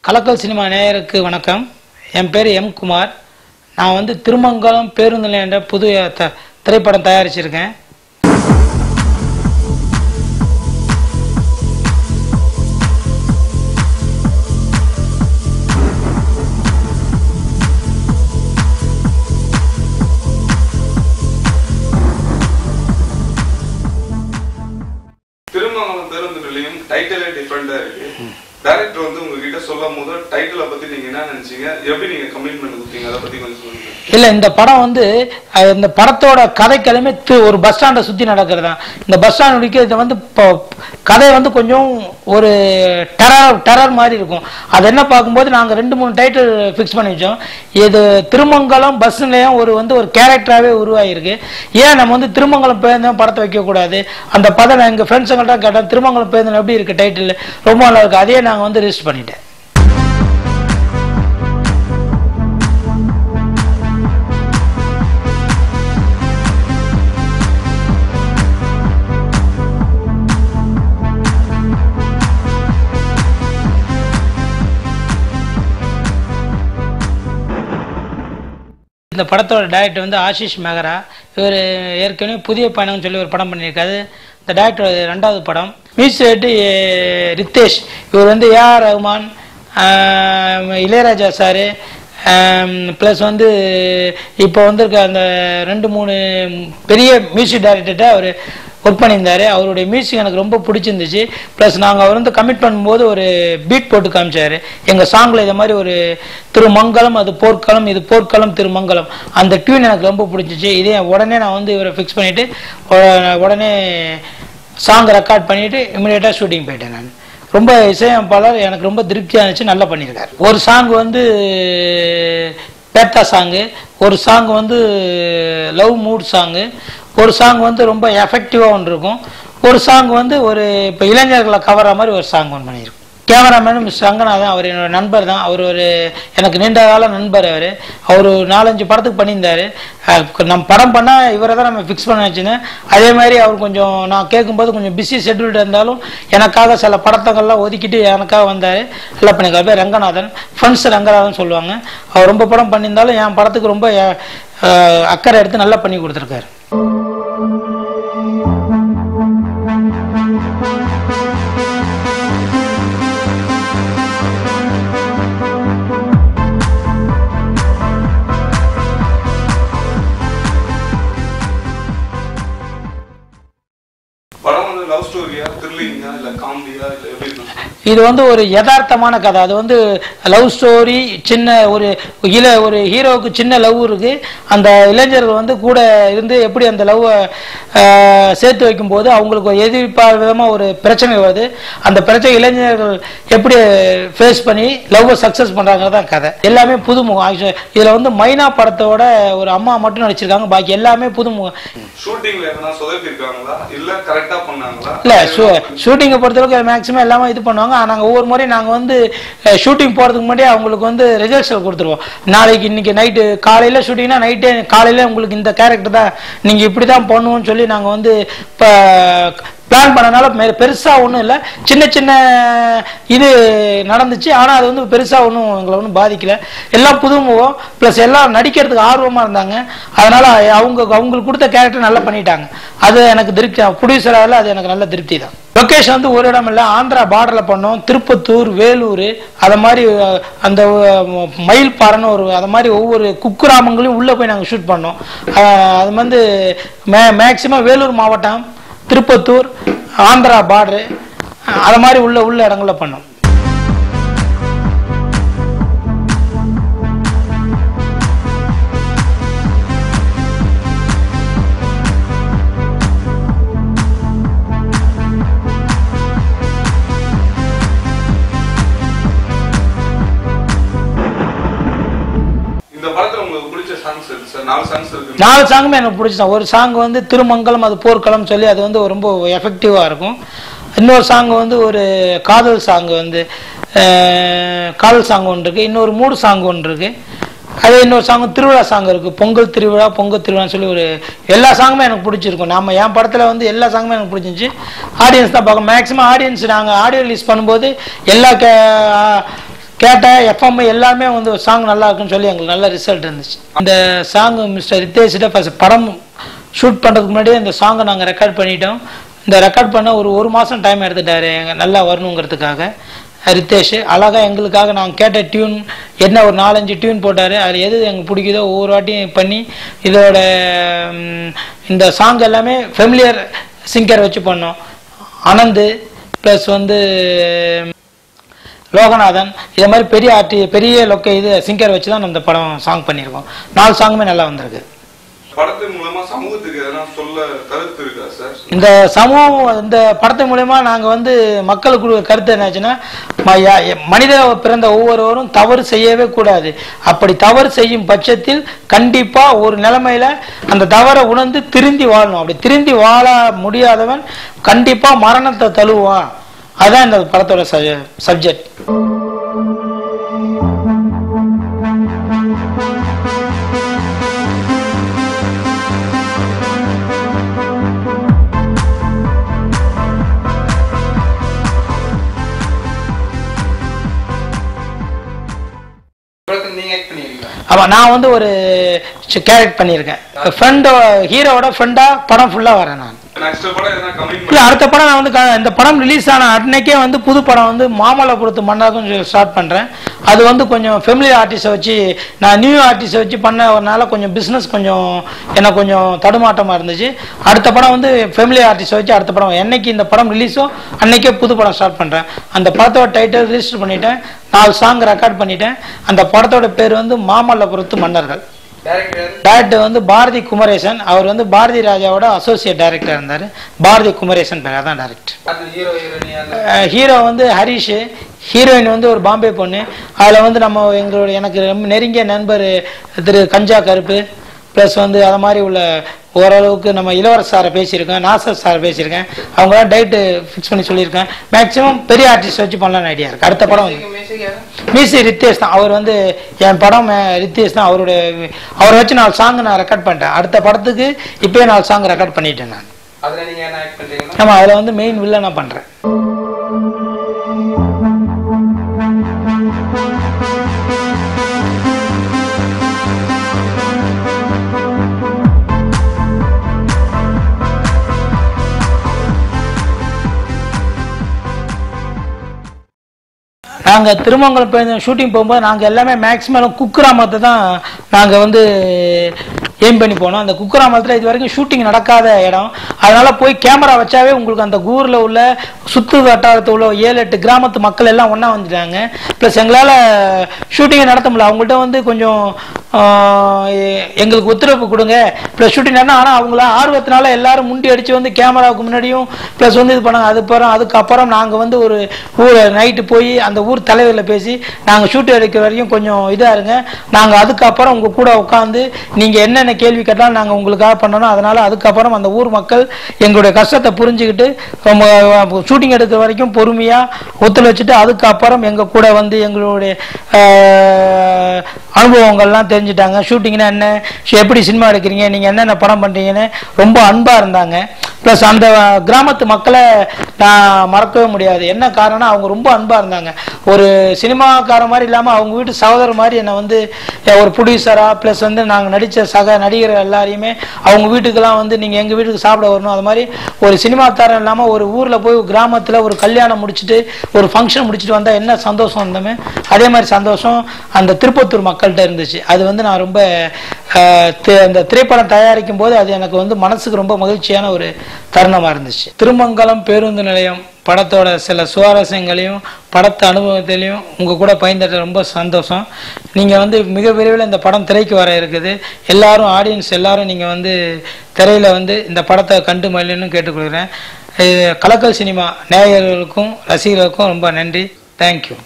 கலக்கல் cinema நேயருக்கு வணக்கம். என் பேர் M Kumar. நான் வந்து திருமங்கலம் பேருந்து நிலையம் என்ற புது திரைப்படம் தயாரிச்சிருக்கேன். திருமங்கலம் பேருந்து நிலையம் டைட்டிலே டிஃபரெண்டா இருக்கு. டைரக்டர் வந்து உங்ககிட்ட சொல்லும் போது டைட்டிலை பத்தி நீங்க என்ன நினைச்சீங்க, எப்படி நீங்க கமிட்மெண்ட் கொடுத்தீங்க, அதை பத்தி கொஞ்சம் சொல்லுங்க. இல்ல, இந்த படம் வந்து இந்த படத்தோட கதைக்கிழமை ஒரு பஸ் ஸ்டாண்டை சுத்தி நடக்கிறதா. இந்த பஸ் ஸ்டாண்ட் இது வந்து கதை வந்து கொஞ்சம் ஒரு டெரர் மாதிரி இருக்கும். அது என்ன பார்க்கும்போது நாங்கள் 2-3 டைட்டில் ஃபிக்ஸ் பண்ணி வச்சோம். இது திருமங்கலம் பஸ் நிலையம் ஒரு கேரக்டராகவே உருவாகிருக்கு. ஏன் நம்ம வந்து திருமங்கலம் பேருந்து படத்தை வைக்கக்கூடாது? அந்த படம் எங்கள் ஃப்ரெண்ட்ஸுங்கள்ட்ட கேட்டேன், திருமங்கலம் பேருந்து எப்படி இருக்கு டைட்டில், ரொம்ப நல்லா இருக்கு. அதே நாங்கள் வந்து ரிஜிஸ்டர் பண்ணிட்டேன். இந்த படத்தோட டைரக்டர் வந்து ஆஷிஷ் மெஹரா. இவர் ஏற்கனவே புதிய பயணம்னு சொல்லி ஒரு படம் பண்ணியிருக்காரு. இந்த டைரக்டர் 2வது படம். மியூசிக் ரித்தேஷ். இவர் வந்து A R, Ilaiyaraaja sir, plus வந்து இப்போ வந்திருக்க அந்த 2-3 பெரிய மியூசிக் டைரக்டர்கிட்ட அவர் ஒர்க் பண்ணியிருந்தார். அவருடைய மியூசிக் எனக்கு ரொம்ப பிடிச்சிருந்துச்சு. ப்ளஸ் நாங்கள் அவர் வந்து கமிட் பண்ணும்போது ஒரு பீட் போட்டு காமிச்சார் எங்கள் சாங்கில். இதை மாதிரி ஒரு திருமங்கலம், அது போர்க்களம், இது போர்க்களம் திருமங்கலம், அந்த டியூன் எனக்கு ரொம்ப பிடிச்சிச்சு. இதே உடனே நான் வந்து இவரை ஃபிக்ஸ் பண்ணிவிட்டு உடனே சாங் ரெக்கார்ட் பண்ணிவிட்டு இமிடியேட்டாக ஷூட்டிங் போயிட்டேன். நான் ரொம்ப இசையமைப்பாளர், எனக்கு ரொம்ப திருப்தியாக இருந்துச்சு. நல்லா பண்ணியிருக்காரு. ஒரு சாங் வந்து பேத்தா சாங்கு, ஒரு சாங் வந்து லவ் மூட் சாங்கு, ஒரு சாங் வந்து ரொம்ப எஃபெக்டிவாக ஒன்று இருக்கும், ஒரு சாங் வந்து ஒரு இப்போ இளைஞர்களை கவர்ற மாதிரி ஒரு சாங் ஒன்று பண்ணியிருக்கும். கேமராமேனும் மிஸ் ரங்கநாதன், அவர் என்னோட நண்பர் தான். அவர் எனக்கு நீண்ட கால நண்பர். அவர் 4-5 படத்துக்கு பண்ணியிருந்தார். நம்ம படம் பண்ணால் இவரை தான் நம்ம ஃபிக்ஸ் பண்ண வச்சுருந்தேன். அதே மாதிரி அவர் கொஞ்சம் நான் கேட்கும்போது கொஞ்சம் பிஸி ஷெட்யூல்டு இருந்தாலும் எனக்காக சில படத்தங்கள்லாம் ஒதுக்கிட்டு எனக்காக வந்தார். நல்லா பண்ணியிருக்காரு. பேர் ரங்கநாதன், ஃப்ரெண்ட்ஸ் ரங்கநாதன் சொல்லுவாங்க. அவர் ரொம்ப படம் பண்ணியிருந்தாலும் என் படத்துக்கு ரொம்ப அக்கறை எடுத்து நல்லா பண்ணி கொடுத்துருக்காரு. இது வந்து ஒரு யதார்த்தமான கதை. அது வந்து லவ் ஸ்டோரி. சின்ன ஒரு ஹீரோவுக்கு சின்ன லவ் இருக்கு. அந்த இளைஞர்கள் வந்து கூட இருந்து எப்படி அந்த லவ்வை சேர்த்து வைக்கும்போது அவங்களுக்கு எதிர்பார்த்த விதமாக ஒரு பிரச்சனை வருது. அந்த பிரச்சனை இளைஞர்கள் எப்படி ஃபேஸ் பண்ணி லவ்வை சக்ஸஸ் பண்ணுறாங்கிறது தான் கதை. எல்லாமே புதுமுகம். இதில் வந்து மைனா படத்தோட ஒரு அம்மா மட்டும் நடிச்சிருக்காங்க, பாக்கி எல்லாமே புதுமுகம். இல்லை, ஷூட்டிங்கை பொறுத்தளவுக்கு மேக்ஸிமம் எல்லாமே இது பண்ணுவாங்க. நாங்கள் ஒவ்வொரு முறையும் நாங்கள் வந்து ஷூட்டிங் போகிறதுக்கு முன்னாடியே அவங்களுக்கு வந்து ரிஹர்சல் கொடுத்துருவோம். நாளைக்கு இன்னைக்கு நைட்டு காலையில் ஷூட்டிங்னா நைட்டே காலையில் உங்களுக்கு இந்த கேரக்டர் தான், நீங்கள் இப்படி தான் பண்ணுவோம்னு சொல்லி நாங்கள் வந்து இப்போ பிளான் பண்ணனால பெருசாக ஒன்றும் இல்லை, சின்ன சின்ன இது நடந்துச்சு. ஆனால் அது வந்து பெருசாக ஒன்றும் எங்களை ஒன்றும் பாதிக்கலை. எல்லாம் புதுமுகம், ப்ளஸ் எல்லாம் நடிக்கிறதுக்கு ஆர்வமாக இருந்தாங்க. அதனால் அவங்களுக்கு கொடுத்த கேரக்டர் நல்லா பண்ணிட்டாங்க. அது எனக்கு திருப்தி. ப்ரொடியூசரால் அது எனக்கு நல்ல திருப்தி தான். லொக்கேஷன் வந்து ஒரு இடம் இல்லை, ஆந்திரா பார்டரில் பண்ணோம். திருப்பத்தூர், வேலூர், அதை மாதிரி அந்த மயில்பாறைன்னு அதை மாதிரி ஒவ்வொரு குக்கிராமங்களையும் உள்ளே போய் நாங்கள் ஷூட் பண்ணோம். அது வந்து மேக்சிமம் வேலூர் மாவட்டம், திருப்பத்தூர், ஆந்திரா பார்டரு, அது மாதிரி உள்ள இடங்களில் பண்ணோம். நாலு சாங்குமே எனக்கு பிடிச்சதான். ஒரு சாங் வந்து திருமங்கலம், அது போர்க்களம் சொல்லி அது வந்து ரொம்ப எஃபெக்டிவாக இருக்கும். இன்னொரு சாங் வந்து ஒரு காதல் சாங் வந்து காதல் சாங் ஒன்று இருக்குது. இன்னொரு மூடு சாங் ஒன்று இருக்குது. அதே இன்னொரு சாங் திருவிழா சாங் இருக்குது. பொங்கல் திருவிழான்னு சொல்லி ஒரு எல்லா சாங்குமே எனக்கு பிடிச்சிருக்கும். நம்ம என் படத்தில் வந்து எல்லா சாங்குமே எனக்கு பிடிச்சிருந்துச்சு. ஆடியன்ஸ் தான் பார்க்க மேக்ஸிமம் ஆடியன்ஸ் நாங்கள் ஆடியோ ரிலீஸ் பண்ணும்போது எல்லா கேட்ட எஃப்எம் எல்லாமே வந்து சாங் நல்லா இருக்குன்னு சொல்லி எங்களுக்கு நல்ல ரிசல்ட் இருந்துச்சு. இந்த சாங் மிஸ்டர் ரித்தேஷ்கிட்ட ஃபர்ஸ்ட் படம் ஷூட் பண்ணுறதுக்கு முன்னாடியே இந்த சாங்கை நாங்கள் ரெக்கார்ட் பண்ணிட்டோம். இந்த ரெக்கார்ட் பண்ண ஒரு மாதம் டைம் எடுத்துட்டாரு எங்கள் நல்லா வரணுங்கிறதுக்காக. ரித்தேஷ் அழகாக எங்களுக்காக நாங்கள் கேட்ட டியூன் என்ன ஒரு 4-5 டியூன் போட்டார். அதில் எது எங்களுக்கு பிடிக்குதோ ஒவ்வொரு வாட்டியும் பண்ணி இதோட இந்த சாங் எல்லாமே ஃபெமிலியர் சிங்கர் வச்சு பண்ணோம். அனந்த் ப்ளஸ் வந்து லோகநாதன் இதை மாதிரி பெரிய இது சிங்கர் வச்சு தான் இந்த படம் சாங் பண்ணியிருக்கோம். 4 சாங்குமே நல்லா வந்திருக்கு. படத்தின் மூலமா சமூகத்துக்கு எதனா சொல்ல கருத்து இருக்கா சார்? இந்த சமூகம் இந்த படத்தின் மூலமா நாங்க வந்து மக்களுக்கு கருத்து என்னாச்சுன்னா, மனித பிறந்த ஒவ்வொருவரும் தவறு செய்யவே கூடாது. அப்படி தவறு செய்யும் பட்சத்தில் கண்டிப்பா ஒரு நிலைமையில அந்த தவறை உணர்ந்து திருந்தி வாழணும். அப்படி திருந்தி வாழ முடியாதவன் கண்டிப்பா மரணத்தை தழுவான். அதான் இந்த படத்தோட சப்ஜெக்ட். ஆமா, நான் வந்து ஒரு கேரக்டர் பண்ணியிருக்கேன். ஹீரோவோட ஃப்ரெண்டா படம் ஃபுல்லா வரேன் நான். அடுத்த படம் நான் வந்து இந்த படம் ரிலீஸ் ஆன அன்னைக்கே வந்து புது படம் வந்து மாமல்லபுரத்து மன்னருக்கும் ஸ்டார்ட் பண்றேன். அது வந்து கொஞ்சம் ஃபெமிலி ஆர்டிஸ்டை வச்சு நான் நியூ ஆர்டிஸ்டை வச்சு பண்ணனால கொஞ்சம் பிஸ்னஸ் கொஞ்சம் எனக்கு கொஞ்சம் தடுமாட்டமாக இருந்துச்சு. அடுத்த படம் வந்து ஃபெமிலி ஆர்டிஸ்டை வச்சு அடுத்த படம் என்னைக்கு இந்த படம் ரிலீஸோ அன்னைக்கே புது படம் ஸ்டார்ட் பண்ணுறேன். அந்த படத்தோட டைட்டில் ரிஜிஸ்டர் பண்ணிட்டேன். 4 சாங் ரெக்கார்ட் பண்ணிட்டேன். அந்த படத்தோட பேர் வந்து மாமல்லபுரத்து மன்னர்கள். டைரக்டர் வந்து பாரதி குமரேசன். அவர் வந்து பாரதி ராஜாவோட அசோசியேட் டைரக்டர் இருந்தார். பாரதி குமரேசன் பேர் தான் டைரக்டர். ஹீரோ வந்து ஹரிஷ், ஹீரோயின் வந்து ஒரு பாம்பே பொண்ணு. அதில் வந்து எனக்கு ரொம்ப நெருங்கிய நண்பர் திரு கஞ்சா கருப்பு ப்ளஸ் வந்து அது மாதிரி உள்ள ஓரளவுக்கு நம்ம இளவரசர் சாரை பேசியிருக்கேன், நாசர் சாரை பேசியிருக்கேன். அவங்களாம் டேட்டு ஃபிக்ஸ் பண்ணி சொல்லியிருக்கேன். மேக்ஸிமம் பெரிய ஆர்டிஸ்ட் வச்சு பண்ணலான்னு ஐடியா இருக்குது. அடுத்த படம் மியூசிக் ரித்தேஷ் தான். அவர் வந்து என் படம் ரித்தேஷ் தான். அவரை வச்சு 4 சாங் நான் ரெக்கார்ட் பண்ணிட்டேன். அடுத்த படத்துக்கு இப்போயே 4 சாங் ரெக்கார்ட் பண்ணிட்டேன் நான். ஆமாம், அதில் வந்து மெயின் வில்லனாக பண்ணுறேன். நாங்கள் திருமங்கலம் போய் ஷூட்டிங் போகும்போது நாங்கள் எல்லாமே மேக்ஸிமம் குக்கிராமத்தை தான் நாங்கள் வந்து எய்ம் பண்ணி போனோம். அந்த குக்கிராமத்தில் இது வரைக்கும் ஷூட்டிங் நடக்காத இடம். அதனால் போய் கேமரா வச்சாவே உங்களுக்கு அந்த ஊரில் உள்ள சுற்று வட்டாரத்தில் உள்ள 7-8 கிராமத்து மக்கள் எல்லாம் ஒன்றா வந்துட்டாங்க. ப்ளஸ் எங்களால் ஷூட்டிங்கை நடத்த முடியல. அவங்கள்ட்ட வந்து கொஞ்சம் எங்களுக்கு ஒத்துழைப்பு கொடுங்க ப்ளஸ் ஷூட்டிங் நடனா. ஆனால் அவங்கள ஆர்வத்தினால எல்லாரும் முண்டி அடித்து வந்து கேமராவுக்கு முன்னாடியும் ப்ளஸ் வந்து இது பண்ணாங்க. அதுக்கப்புறம் நாங்கள் வந்து ஒரு ஊர் நைட்டு போய் அந்த ஊர் தலைவரில் பேசி நாங்கள் ஷூட் எடுக்கிற வரைக்கும் கொஞ்சம் இதாக இருங்க, நாங்கள் அதுக்கப்புறம் உங்கள் கூட உட்காந்து நீங்கள் என்னென்ன கேள்வி கேட்டாலும் நாங்கள் உங்களுக்காக பண்ணணும். அதனால் அதுக்கப்புறம் அந்த ஊர் மக்கள் எங்களுடைய கஷ்டத்தை புரிஞ்சுக்கிட்டு ஷூட்டிங் எடுக்கிற வரைக்கும் பொறுமையாக ஒத்துழைச்சிட்டு அதுக்கப்புறம் எங்கள் கூட வந்து எங்களுடைய அனுபவங்கள்லாம் தெரிஞ்சுட்டாங்க. ஷூட்டிங்னா என்ன, எப்படி சினிமா எடுக்கிறீங்க, நீங்கள் என்னென்ன படம் பண்ணுறீங்கன்னு ரொம்ப அன்பாக இருந்தாங்க. ப்ளஸ் அந்த கிராமத்து மக்களை நான் மறக்கவே முடியாது. என்ன காரணம்னா அவங்க ரொம்ப அன்பாக இருந்தாங்க. ஒரு சினிமாக்கார மாதிரி இல்லாமல் அவங்க வீட்டு சகோதரர் மாதிரி என்னை வந்து ஒரு ப்ரொடியூசராக ப்ளஸ் வந்து நாங்கள் நடித்த சக நடிகர் எல்லாரையுமே அவங்க வீட்டுக்கெல்லாம் வந்து நீங்கள் எங்கள் வீட்டுக்கு சாப்பிட வரணும். அது மாதிரி ஒரு சினிமாக்காரன் இல்லாமல் ஒரு ஊரில் போய் கிராமத்தில் ஒரு கல்யாணம் முடிச்சுட்டு ஒரு ஃபங்க்ஷன் முடிச்சுட்டு வந்தால் என்ன சந்தோஷம் இருந்தோமே அதே மாதிரி சந்தோஷம் அந்த திருப்பத்தூர் மக்கள்கிட்ட இருந்துச்சு. அது வந்து நான் ரொம்ப அந்த திரைப்படம் தயாரிக்கும் போது அது எனக்கு வந்து மனசுக்கு ரொம்ப மகிழ்ச்சியான ஒரு தருணமாக இருந்துச்சு. திருமங்கலம் பேருந்து நிலையம் படத்தோட சில சுவாரஸ்யங்களையும் படத்து அனுபவத்திலையும் உங்கள் கூட பகிர்ந்துட்டு ரொம்ப சந்தோஷம். நீங்கள் வந்து மிக விரைவில் இந்த படம் திரைக்கு வர இருக்குது. எல்லாரும் ஆடியன்ஸ் எல்லாரும் நீங்கள் வந்து திரையில் வந்து இந்த படத்தை கண்டு மகிழணும்னு கேட்டுக்கொள்கிறேன். கலக்கல் சினிமா நேயர்களுக்கும் ரசிகர்களுக்கும் ரொம்ப நன்றி. தேங்க்யூ.